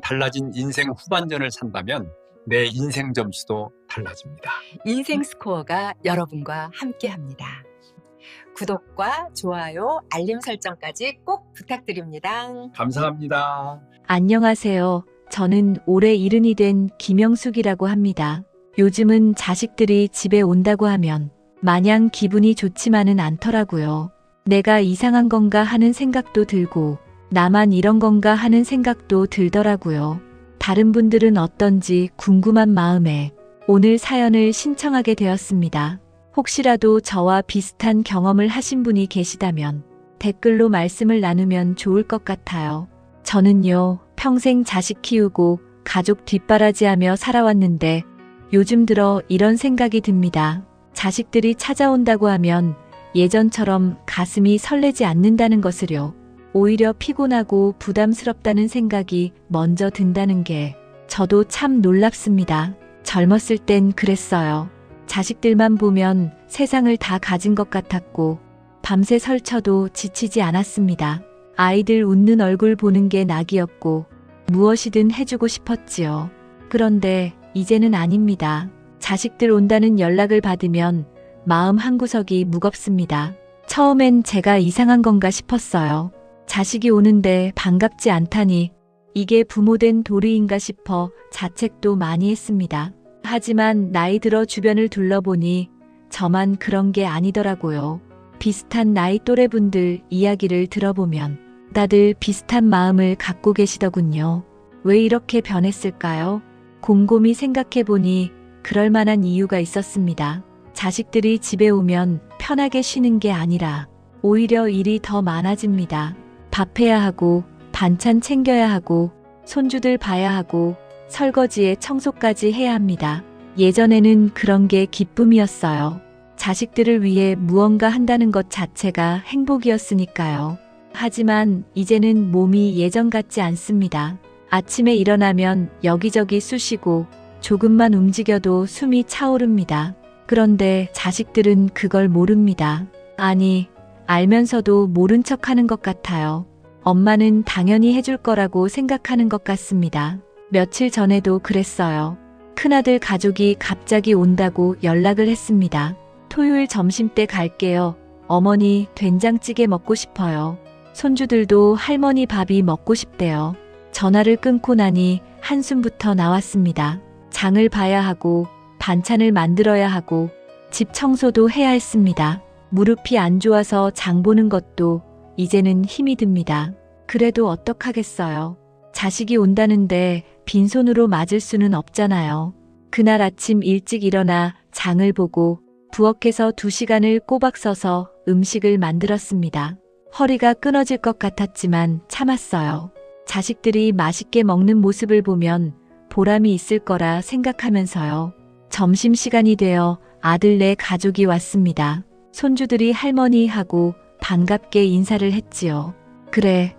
달라진 인생 후반전을 산다면 내 인생 점수도 달라집니다. 인생 스코어가 여러분과 함께합니다. 구독과 좋아요, 알림 설정까지 꼭 부탁드립니다. 감사합니다. 안녕하세요. 저는 올해 70이 된 김영숙이라고 합니다. 요즘은 자식들이 집에 온다고 하면 마냥 기분이 좋지만은 않더라고요. 내가 이상한 건가 하는 생각도 들고 나만 이런 건가 하는 생각도 들더라고요. 다른 분들은 어떤지 궁금한 마음에 오늘 사연을 신청하게 되었습니다. 혹시라도 저와 비슷한 경험을 하신 분이 계시다면 댓글로 말씀을 나누면 좋을 것 같아요. 저는요, 평생 자식 키우고 가족 뒷바라지하며 살아왔는데 요즘 들어 이런 생각이 듭니다. 자식들이 찾아온다고 하면 예전처럼 가슴이 설레지 않는다는 것을요. 오히려 피곤하고 부담스럽다는 생각이 먼저 든다는 게 저도 참 놀랍습니다. 젊었을 땐 그랬어요. 자식들만 보면 세상을 다 가진 것 같았고 밤새 설쳐도 지치지 않았습니다. 아이들 웃는 얼굴 보는 게 낙이었고 무엇이든 해주고 싶었지요. 그런데 이제는 아닙니다. 자식들 온다는 연락을 받으면 마음 한구석이 무겁습니다. 처음엔 제가 이상한 건가 싶었어요. 자식이 오는데 반갑지 않다니 이게 부모된 도리인가 싶어 자책도 많이 했습니다. 하지만 나이 들어 주변을 둘러보니 저만 그런 게 아니더라고요. 비슷한 나이 또래분들 이야기를 들어보면 다들 비슷한 마음을 갖고 계시더군요. 왜 이렇게 변했을까요? 곰곰이 생각해보니 그럴 만한 이유가 있었습니다. 자식들이 집에 오면 편하게 쉬는 게 아니라 오히려 일이 더 많아집니다. 밥해야 하고 반찬 챙겨야 하고 손주들 봐야 하고 설거지에 청소까지 해야 합니다. 예전에는 그런 게 기쁨이었어요. 자식들을 위해 무언가 한다는 것 자체가 행복이었으니까요. 하지만 이제는 몸이 예전 같지 않습니다. 아침에 일어나면 여기저기 쑤시고 조금만 움직여도 숨이 차오릅니다. 그런데 자식들은 그걸 모릅니다. 아니, 알면서도 모른 척하는 것 같아요. 엄마는 당연히 해줄 거라고 생각하는 것 같습니다. 며칠 전에도 그랬어요. 큰아들 가족이 갑자기 온다고 연락을 했습니다. 토요일 점심때 갈게요. 어머니 된장찌개 먹고 싶어요. 손주들도 할머니 밥이 먹고 싶대요. 전화를 끊고 나니 한숨부터 나왔습니다. 장을 봐야 하고 반찬을 만들어야 하고 집 청소도 해야 했습니다. 무릎이 안 좋아서 장 보는 것도 이제는 힘이 듭니다. 그래도 어떡하겠어요. 자식이 온다는데 빈손으로 맞을 수는 없잖아요. 그날 아침 일찍 일어나 장을 보고 부엌에서 2시간을 꼬박 서서 음식을 만들었습니다. 허리가 끊어질 것 같았지만 참았어요. 자식들이 맛있게 먹는 모습을 보면 보람이 있을 거라 생각하면서요. 점심시간이 되어 아들네 가족이 왔습니다. 손주들이 할머니 하고 반갑게 인사를 했지요. 그래,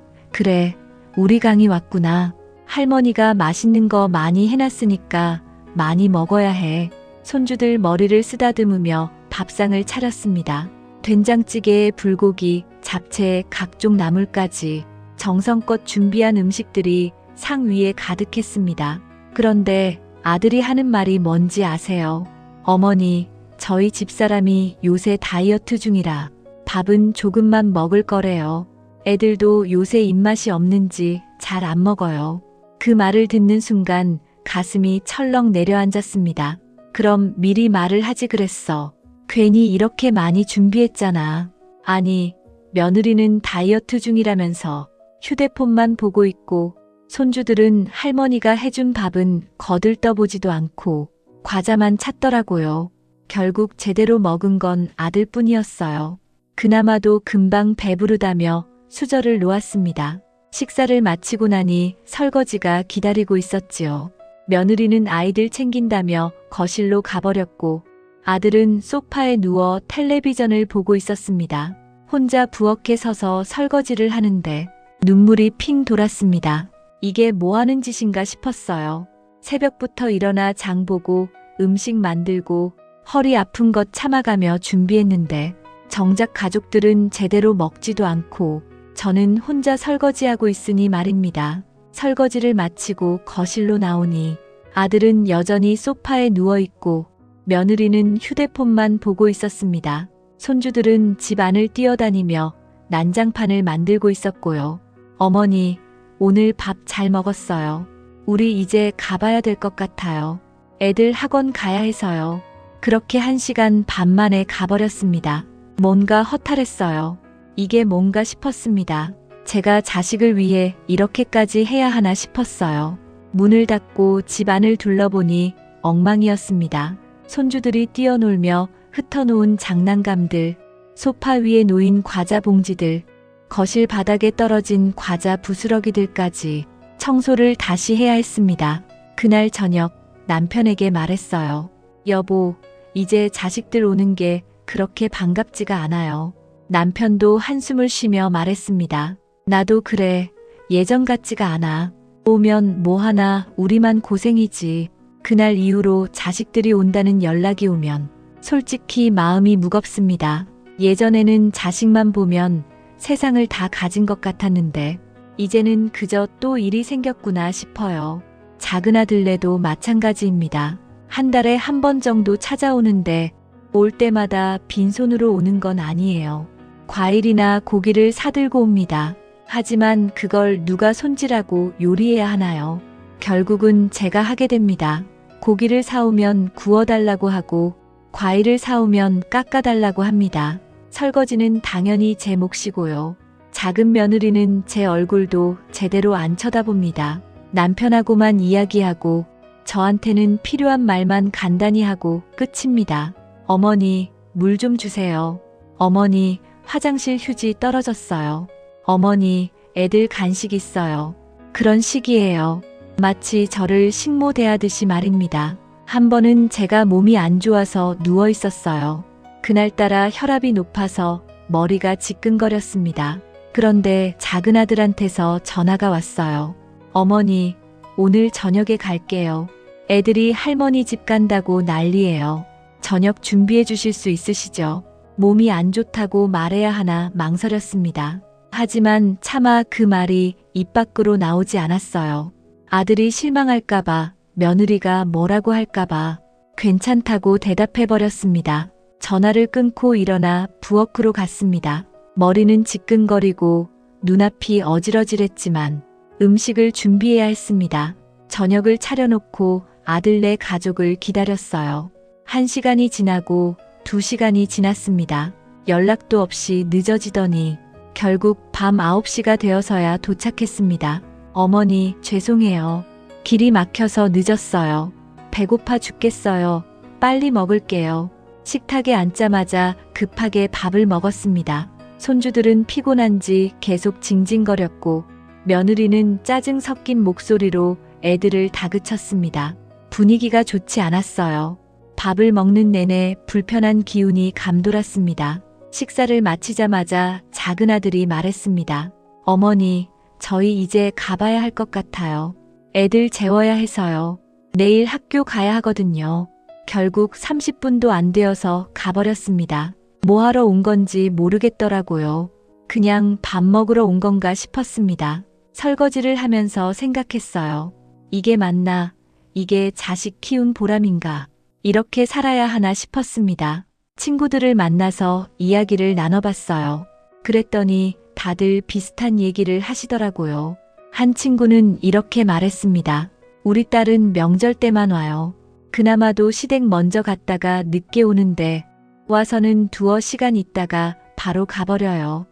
우리 강이 왔구나. 할머니가 맛있는 거 많이 해놨으니까 많이 먹어야 해. 손주들 머리를 쓰다듬으며 밥상을 차렸습니다. 된장찌개에 불고기, 잡채에 각종 나물까지 정성껏 준비한 음식들이 상 위에 가득했습니다. 그런데 아들이 하는 말이 뭔지 아세요? 어머니, 저희 집사람이 요새 다이어트 중이라 밥은 조금만 먹을 거래요. 애들도 요새 입맛이 없는지 잘 안 먹어요. 그 말을 듣는 순간 가슴이 철렁 내려앉았습니다. 그럼 미리 말을 하지 그랬어. 괜히 이렇게 많이 준비했잖아. 아니, 며느리는 다이어트 중이라면서 휴대폰만 보고 있고 손주들은 할머니가 해준 밥은 거들떠보지도 않고 과자만 찾더라고요. 결국 제대로 먹은 건 아들뿐이었어요. 그나마도 금방 배부르다며 수저를 놓았습니다. 식사를 마치고 나니 설거지가 기다리고 있었지요. 며느리는 아이들 챙긴다며 거실로 가버렸고 아들은 소파에 누워 텔레비전을 보고 있었습니다. 혼자 부엌에 서서 설거지를 하는데 눈물이 핑 돌았습니다. 이게 뭐 하는 짓인가 싶었어요. 새벽부터 일어나 장 보고 음식 만들고 허리 아픈 것 참아가며 준비했는데 정작 가족들은 제대로 먹지도 않고 저는 혼자 설거지하고 있으니 말입니다. 설거지를 마치고 거실로 나오니 아들은 여전히 소파에 누워있고 며느리는 휴대폰만 보고 있었습니다. 손주들은 집 안을 뛰어다니며 난장판을 만들고 있었고요. 어머니, 오늘 밥 잘 먹었어요. 우리 이제 가봐야 될 것 같아요. 애들 학원 가야 해서요. 그렇게 1시간 반 만에 가버렸습니다. 뭔가 허탈했어요. 이게 뭔가 싶었습니다. 제가 자식을 위해 이렇게까지 해야 하나 싶었어요. 문을 닫고 집 안을 둘러보니 엉망이었습니다. 손주들이 뛰어놀며 흩어놓은 장난감들, 소파 위에 놓인 과자 봉지들, 거실 바닥에 떨어진 과자 부스러기들까지 청소를 다시 해야 했습니다. 그날 저녁 남편에게 말했어요. 여보, 이제 자식들 오는 게 그렇게 반갑지가 않아요. 남편도 한숨을 쉬며 말했습니다. 나도 그래. 예전 같지가 않아. 오면 뭐하나 우리만 고생이지. 그날 이후로 자식들이 온다는 연락이 오면 솔직히 마음이 무겁습니다. 예전에는 자식만 보면 세상을 다 가진 것 같았는데 이제는 그저 또 일이 생겼구나 싶어요. 작은 아들네도 마찬가지입니다. 한 달에 한 번 정도 찾아오는데 올 때마다 빈손으로 오는 건 아니에요. 과일이나 고기를 사들고 옵니다. 하지만 그걸 누가 손질하고 요리해야 하나요? 결국은 제가 하게 됩니다. 고기를 사오면 구워달라고 하고 과일을 사오면 깎아달라고 합니다. 설거지는 당연히 제 몫이고요. 작은 며느리는 제 얼굴도 제대로 안 쳐다봅니다. 남편하고만 이야기하고 저한테는 필요한 말만 간단히 하고 끝입니다. 어머니, 물 좀 주세요. 어머니, 화장실 휴지 떨어졌어요. 어머니, 애들 간식 있어요. 그런 식이에요. 마치 저를 식모대하듯이 말입니다. 한 번은 제가 몸이 안 좋아서 누워 있었어요. 그날따라 혈압이 높아서 머리가 지끈거렸습니다. 그런데 작은 아들한테서 전화가 왔어요. 어머니, 오늘 저녁에 갈게요. 애들이 할머니 집 간다고 난리예요. 저녁 준비해 주실 수 있으시죠? 몸이 안 좋다고 말해야 하나 망설였습니다. 하지만 차마 그 말이 입 밖으로 나오지 않았어요. 아들이 실망할까봐, 며느리가 뭐라고 할까봐 괜찮다고 대답해버렸습니다. 전화를 끊고 일어나 부엌으로 갔습니다. 머리는 지끈거리고 눈앞이 어지러질했지만 음식을 준비해야 했습니다. 저녁을 차려놓고 아들네 가족을 기다렸어요. 1시간이 지나고 2시간이 지났습니다. 연락도 없이 늦어지더니 결국 밤 9시가 되어서야 도착했습니다. 어머니, 죄송해요. 길이 막혀서 늦었어요. 배고파 죽겠어요. 빨리 먹을게요. 식탁에 앉자마자 급하게 밥을 먹었습니다. 손주들은 피곤한지 계속 징징거렸고 며느리는 짜증 섞인 목소리로 애들을 다그쳤습니다. 분위기가 좋지 않았어요. 밥을 먹는 내내 불편한 기운이 감돌았습니다. 식사를 마치자마자 작은 아들이 말했습니다. 어머니, 저희 이제 가봐야 할 것 같아요. 애들 재워야 해서요. 내일 학교 가야 하거든요. 결국 30분도 안 되어서 가버렸습니다. 뭐 하러 온 건지 모르겠더라고요. 그냥 밥 먹으러 온 건가 싶었습니다. 설거지를 하면서 생각했어요. 이게 맞나? 이게 자식 키운 보람인가? 이렇게 살아야 하나 싶었습니다. 친구들을 만나서 이야기를 나눠봤어요. 그랬더니 다들 비슷한 얘기를 하시더라고요. 한 친구는 이렇게 말했습니다. 우리 딸은 명절 때만 와요. 그나마도 시댁 먼저 갔다가 늦게 오는데 와서는 두어 시간 있다가 바로 가버려요.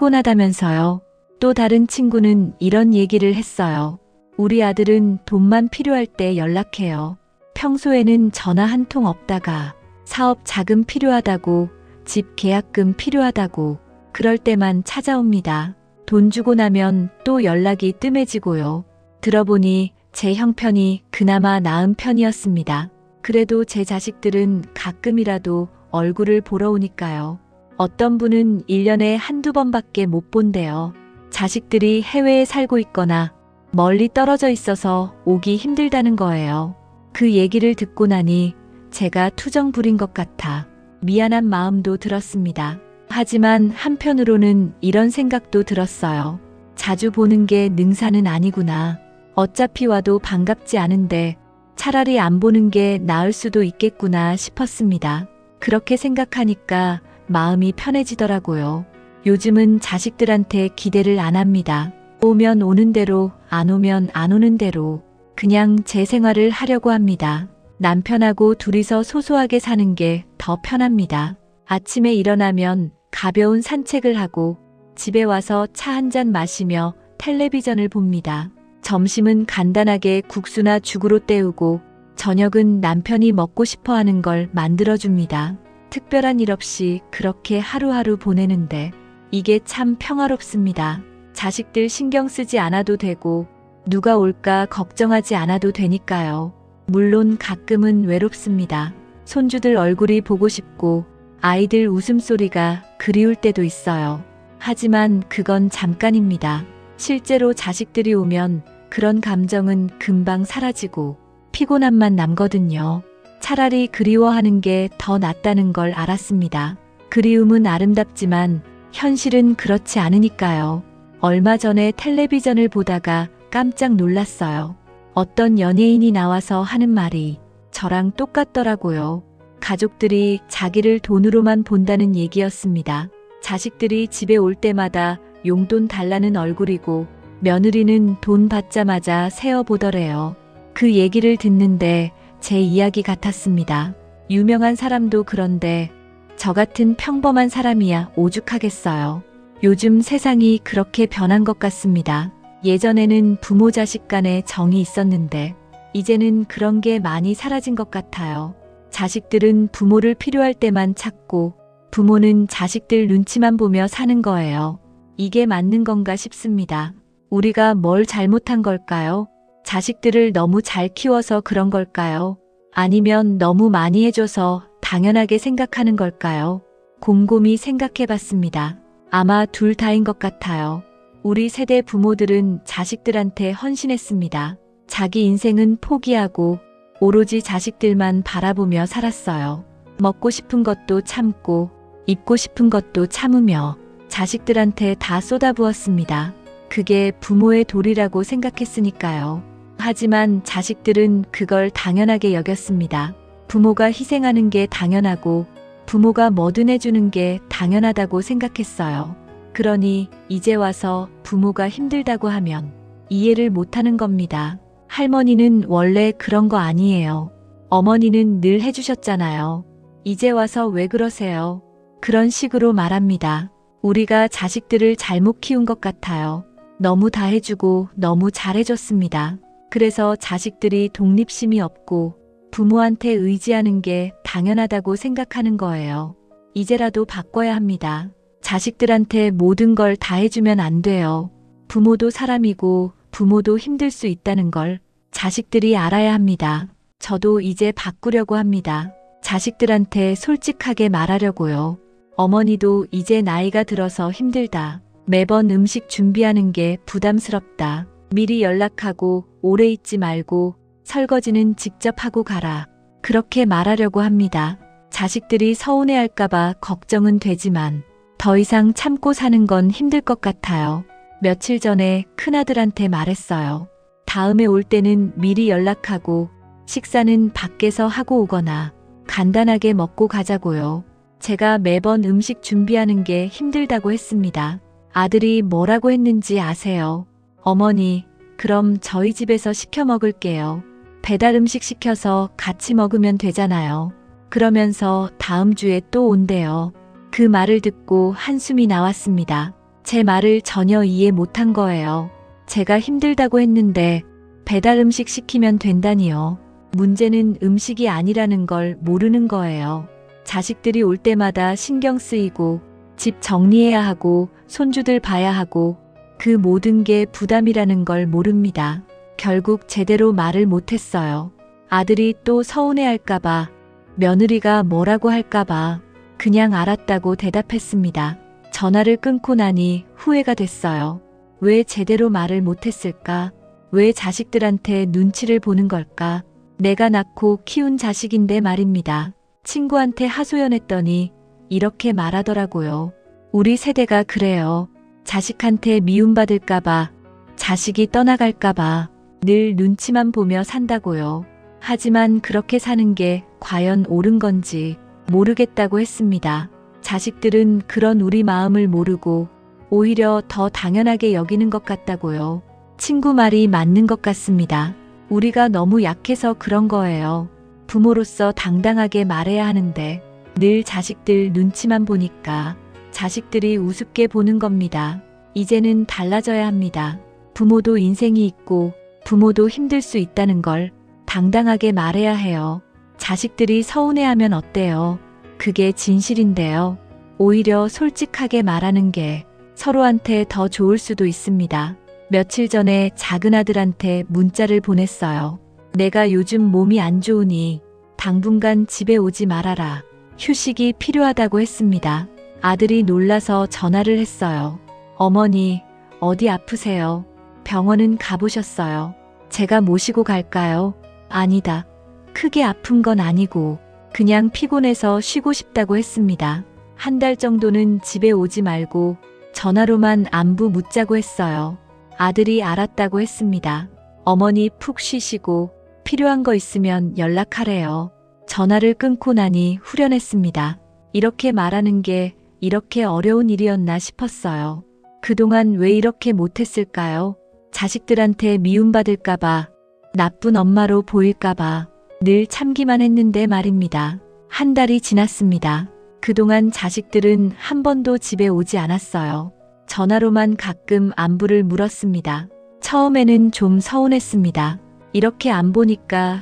피곤하다면서요. 또 다른 친구는 이런 얘기를 했어요. 우리 아들은 돈만 필요할 때 연락해요. 평소에는 전화 한 통 없다가 사업 자금 필요하다고, 집 계약금 필요하다고 그럴 때만 찾아옵니다. 돈 주고 나면 또 연락이 뜸해지고요. 들어보니 제 형편이 그나마 나은 편이었습니다. 그래도 제 자식들은 가끔이라도 얼굴을 보러 오니까요. 어떤 분은 1년에 한두 번밖에 못 본대요. 자식들이 해외에 살고 있거나 멀리 떨어져 있어서 오기 힘들다는 거예요. 그 얘기를 듣고 나니 제가 투정 부린 것 같아 미안한 마음도 들었습니다. 하지만 한편으로는 이런 생각도 들었어요. 자주 보는 게 능사는 아니구나. 어차피 와도 반갑지 않은데 차라리 안 보는 게 나을 수도 있겠구나 싶었습니다. 그렇게 생각하니까 마음이 편해지더라고요. 요즘은 자식들한테 기대를 안 합니다. 오면 오는 대로, 안 오면 안 오는 대로 그냥 제 생활을 하려고 합니다. 남편하고 둘이서 소소하게 사는 게 더 편합니다. 아침에 일어나면 가벼운 산책을 하고 집에 와서 차 한 잔 마시며 텔레비전을 봅니다. 점심은 간단하게 국수나 죽으로 때우고 저녁은 남편이 먹고 싶어 하는 걸 만들어줍니다. 특별한 일 없이 그렇게 하루하루 보내는데 이게 참 평화롭습니다. 자식들 신경 쓰지 않아도 되고 누가 올까 걱정하지 않아도 되니까요. 물론 가끔은 외롭습니다. 손주들 얼굴이 보고 싶고 아이들 웃음소리가 그리울 때도 있어요. 하지만 그건 잠깐입니다. 실제로 자식들이 오면 그런 감정은 금방 사라지고 피곤함만 남거든요. 차라리 그리워하는 게 더 낫다는 걸 알았습니다. 그리움은 아름답지만 현실은 그렇지 않으니까요. 얼마 전에 텔레비전을 보다가 깜짝 놀랐어요. 어떤 연예인이 나와서 하는 말이 저랑 똑같더라고요. 가족들이 자기를 돈으로만 본다는 얘기였습니다. 자식들이 집에 올 때마다 용돈 달라는 얼굴이고 며느리는 돈 받자마자 세어보더래요. 그 얘기를 듣는데 제 이야기 같았습니다. 유명한 사람도 그런데 저 같은 평범한 사람이야 오죽하겠어요. 요즘 세상이 그렇게 변한 것 같습니다. 예전에는 부모 자식 간에 정이 있었는데 이제는 그런 게 많이 사라진 것 같아요. 자식들은 부모를 필요할 때만 찾고 부모는 자식들 눈치만 보며 사는 거예요. 이게 맞는 건가 싶습니다. 우리가 뭘 잘못한 걸까요? 자식들을 너무 잘 키워서 그런 걸까요? 아니면 너무 많이 해줘서 당연하게 생각하는 걸까요? 곰곰이 생각해 봤습니다. 아마 둘 다인 것 같아요. 우리 세대 부모들은 자식들한테 헌신했습니다. 자기 인생은 포기하고 오로지 자식들만 바라보며 살았어요. 먹고 싶은 것도 참고 입고 싶은 것도 참으며 자식들한테 다 쏟아부었습니다. 그게 부모의 도리라고 생각했으니까요. 하지만 자식들은 그걸 당연하게 여겼습니다. 부모가 희생하는 게 당연하고 부모가 뭐든 해주는 게 당연하다고 생각했어요. 그러니 이제 와서 부모가 힘들다고 하면 이해를 못하는 겁니다. 할머니는 원래 그런 거 아니에요. 어머니는 늘 해주셨잖아요. 이제 와서 왜 그러세요? 그런 식으로 말합니다. 우리가 자식들을 잘못 키운 것 같아요. 너무 다 해주고 너무 잘해줬습니다. 그래서 자식들이 독립심이 없고 부모한테 의지하는 게 당연하다고 생각하는 거예요. 이제라도 바꿔야 합니다. 자식들한테 모든 걸 다 해주면 안 돼요. 부모도 사람이고 부모도 힘들 수 있다는 걸 자식들이 알아야 합니다. 저도 이제 바꾸려고 합니다. 자식들한테 솔직하게 말하려고요. 어머니도 이제 나이가 들어서 힘들다. 매번 음식 준비하는 게 부담스럽다. 미리 연락하고 오래 있지 말고 설거지는 직접 하고 가라. 그렇게 말하려고 합니다. 자식들이 서운해할까봐 걱정은 되지만 더 이상 참고 사는 건 힘들 것 같아요. 며칠 전에 큰아들한테 말했어요. 다음에 올 때는 미리 연락하고 식사는 밖에서 하고 오거나 간단하게 먹고 가자고요. 제가 매번 음식 준비하는 게 힘들다고 했습니다. 아들이 뭐라고 했는지 아세요? 어머니, 그럼 저희 집에서 시켜 먹을게요. 배달 음식 시켜서 같이 먹으면 되잖아요. 그러면서 다음 주에 또 온대요. 그 말을 듣고 한숨이 나왔습니다. 제 말을 전혀 이해 못한 거예요. 제가 힘들다고 했는데 배달 음식 시키면 된다니요. 문제는 음식이 아니라는 걸 모르는 거예요. 자식들이 올 때마다 신경 쓰이고 집 정리해야 하고 손주들 봐야 하고 그 모든 게 부담이라는 걸 모릅니다. 결국 제대로 말을 못했어요. 아들이 또 서운해할까봐, 며느리가 뭐라고 할까봐 그냥 알았다고 대답했습니다. 전화를 끊고 나니 후회가 됐어요. 왜 제대로 말을 못했을까? 왜 자식들한테 눈치를 보는 걸까? 내가 낳고 키운 자식인데 말입니다. 친구한테 하소연했더니 이렇게 말하더라고요. 우리 세대가 그래요. 자식한테 미움받을까봐, 자식이 떠나갈까봐 늘 눈치만 보며 산다고요. 하지만 그렇게 사는 게 과연 옳은 건지 모르겠다고 했습니다. 자식들은 그런 우리 마음을 모르고 오히려 더 당연하게 여기는 것 같다고요. 친구 말이 맞는 것 같습니다. 우리가 너무 약해서 그런 거예요. 부모로서 당당하게 말해야 하는데 늘 자식들 눈치만 보니까 자식들이 우습게 보는 겁니다. 이제는 달라져야 합니다. 부모도 인생이 있고 부모도 힘들 수 있다는 걸 당당하게 말해야 해요. 자식들이 서운해하면 어때요? 그게 진실인데요. 오히려 솔직하게 말하는 게 서로한테 더 좋을 수도 있습니다. 며칠 전에 작은 아들한테 문자를 보냈어요. 내가 요즘 몸이 안 좋으니 당분간 집에 오지 말아라. 휴식이 필요하다고 했습니다. 아들이 놀라서 전화를 했어요. 어머니, 어디 아프세요? 병원은 가보셨어요? 제가 모시고 갈까요? 아니다. 크게 아픈 건 아니고 그냥 피곤해서 쉬고 싶다고 했습니다. 한 달 정도는 집에 오지 말고 전화로만 안부 묻자고 했어요. 아들이 알았다고 했습니다. 어머니 푹 쉬시고 필요한 거 있으면 연락하래요. 전화를 끊고 나니 후련했습니다. 이렇게 말하는 게 이렇게 어려운 일이었나 싶었어요. 그동안 왜 이렇게 못했을까요? 자식들한테 미움받을까봐, 나쁜 엄마로 보일까봐 늘 참기만 했는데 말입니다. 한 달이 지났습니다. 그동안 자식들은 한 번도 집에 오지 않았어요. 전화로만 가끔 안부를 물었습니다. 처음에는 좀 서운했습니다. 이렇게 안 보니까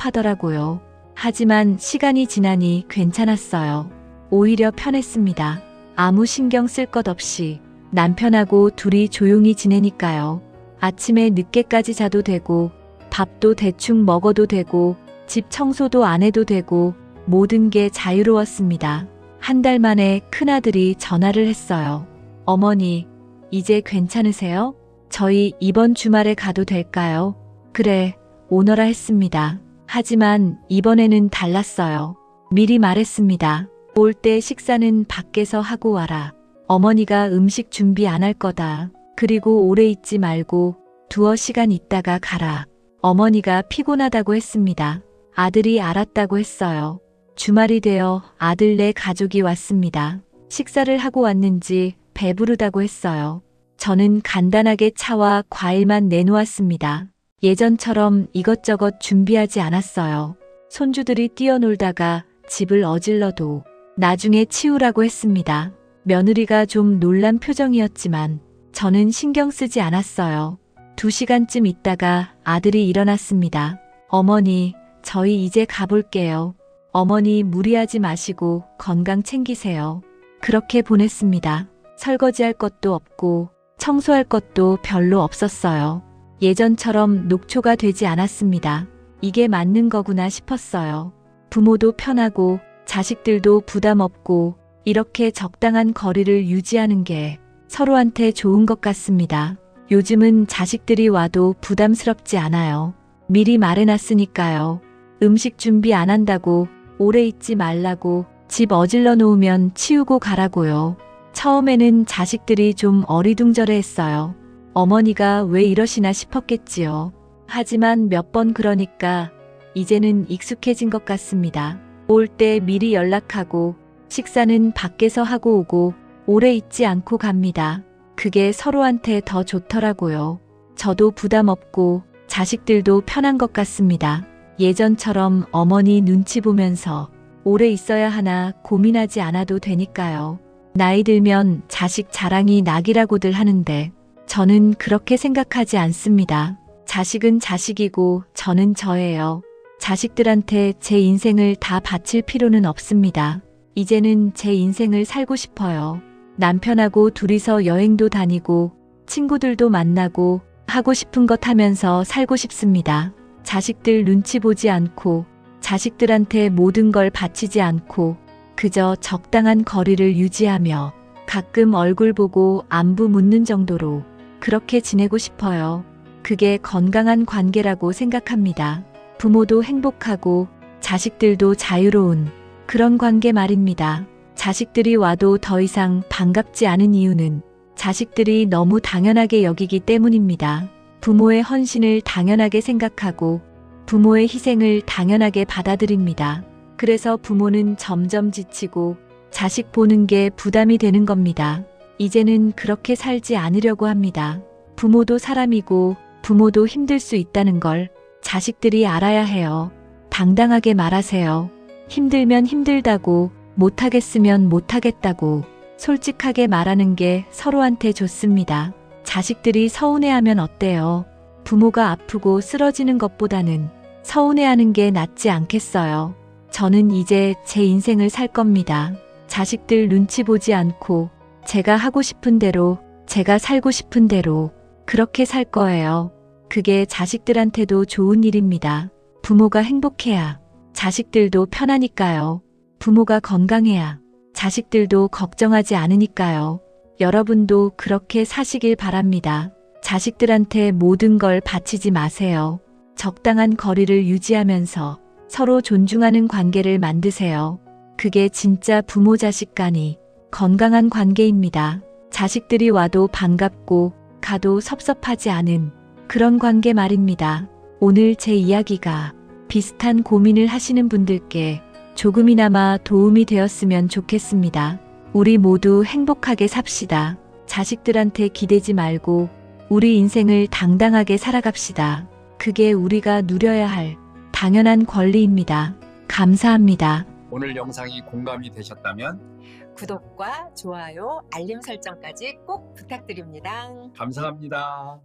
섭섭하더라고요. 하지만 시간이 지나니 괜찮았어요. 오히려 편했습니다. 아무 신경 쓸 것 없이 남편하고 둘이 조용히 지내니까요. 아침에 늦게까지 자도 되고 밥도 대충 먹어도 되고 집 청소도 안 해도 되고 모든 게 자유로웠습니다. 한 달 만에 큰아들이 전화를 했어요. 어머니, 이제 괜찮으세요? 저희 이번 주말에 가도 될까요? 그래, 오너라 했습니다. 하지만 이번에는 달랐어요. 미리 말했습니다. 올 때 식사는 밖에서 하고 와라. 어머니가 음식 준비 안 할 거다. 그리고 오래 있지 말고 두어 시간 있다가 가라. 어머니가 피곤하다고 했습니다. 아들이 알았다고 했어요. 주말이 되어 아들네 가족이 왔습니다. 식사를 하고 왔는지 배부르다고 했어요. 저는 간단하게 차와 과일만 내놓았습니다. 예전처럼 이것저것 준비하지 않았어요. 손주들이 뛰어놀다가 집을 어질러도 나중에 치우라고 했습니다. 며느리가 좀 놀란 표정이었지만 저는 신경 쓰지 않았어요. 2시간쯤 있다가 아들이 일어났습니다. 어머니, 저희 이제 가볼게요. 어머니 무리하지 마시고 건강 챙기세요. 그렇게 보냈습니다. 설거지할 것도 없고 청소할 것도 별로 없었어요. 예전처럼 녹초가 되지 않았습니다. 이게 맞는 거구나 싶었어요. 부모도 편하고 자식들도 부담 없고 이렇게 적당한 거리를 유지하는 게 서로한테 좋은 것 같습니다. 요즘은 자식들이 와도 부담스럽지 않아요. 미리 말해놨으니까요. 음식 준비 안 한다고 오래 있지 말라고 집 어질러 놓으면 치우고 가라고요. 처음에는 자식들이 좀 어리둥절해 했어요. 어머니가 왜 이러시나 싶었겠지요. 하지만 몇 번 그러니까 이제는 익숙해진 것 같습니다. 올 때 미리 연락하고 식사는 밖에서 하고 오고 오래 있지 않고 갑니다. 그게 서로한테 더 좋더라고요. 저도 부담 없고 자식들도 편한 것 같습니다. 예전처럼 어머니 눈치 보면서 오래 있어야 하나 고민하지 않아도 되니까요. 나이 들면 자식 자랑이 낙이라고들 하는데 저는 그렇게 생각하지 않습니다. 자식은 자식이고 저는 저예요. 자식들한테 제 인생을 다 바칠 필요는 없습니다. 이제는 제 인생을 살고 싶어요. 남편하고 둘이서 여행도 다니고 친구들도 만나고 하고 싶은 것 하면서 살고 싶습니다. 자식들 눈치 보지 않고 자식들한테 모든 걸 바치지 않고 그저 적당한 거리를 유지하며 가끔 얼굴 보고 안부 묻는 정도로 그렇게 지내고 싶어요. 그게 건강한 관계라고 생각합니다. 부모도 행복하고 자식들도 자유로운 그런 관계 말입니다. 자식들이 와도 더 이상 반갑지 않은 이유는 자식들이 너무 당연하게 여기기 때문입니다. 부모의 헌신을 당연하게 생각하고 부모의 희생을 당연하게 받아들입니다. 그래서 부모는 점점 지치고 자식 보는 게 부담이 되는 겁니다. 이제는 그렇게 살지 않으려고 합니다. 부모도 사람이고 부모도 힘들 수 있다는 걸 자식들이 알아야 해요. 당당하게 말하세요. 힘들면 힘들다고, 못하겠으면 못하겠다고 솔직하게 말하는 게 서로한테 좋습니다. 자식들이 서운해하면 어때요? 부모가 아프고 쓰러지는 것보다는 서운해하는 게 낫지 않겠어요? 저는 이제 제 인생을 살 겁니다. 자식들 눈치 보지 않고 제가 하고 싶은 대로, 제가 살고 싶은 대로 그렇게 살 거예요. 그게 자식들한테도 좋은 일입니다. 부모가 행복해야 자식들도 편하니까요. 부모가 건강해야 자식들도 걱정하지 않으니까요. 여러분도 그렇게 사시길 바랍니다. 자식들한테 모든 걸 바치지 마세요. 적당한 거리를 유지하면서 서로 존중하는 관계를 만드세요. 그게 진짜 부모 자식 간이 건강한 관계입니다. 자식들이 와도 반갑고 가도 섭섭하지 않은 그런 관계 말입니다. 오늘 제 이야기가 비슷한 고민을 하시는 분들께 조금이나마 도움이 되었으면 좋겠습니다. 우리 모두 행복하게 삽시다. 자식들한테 기대지 말고 우리 인생을 당당하게 살아갑시다. 그게 우리가 누려야 할 당연한 권리입니다. 감사합니다. 오늘 영상이 공감이 되셨다면 구독과 좋아요, 알림 설정까지 꼭 부탁드립니다. 감사합니다.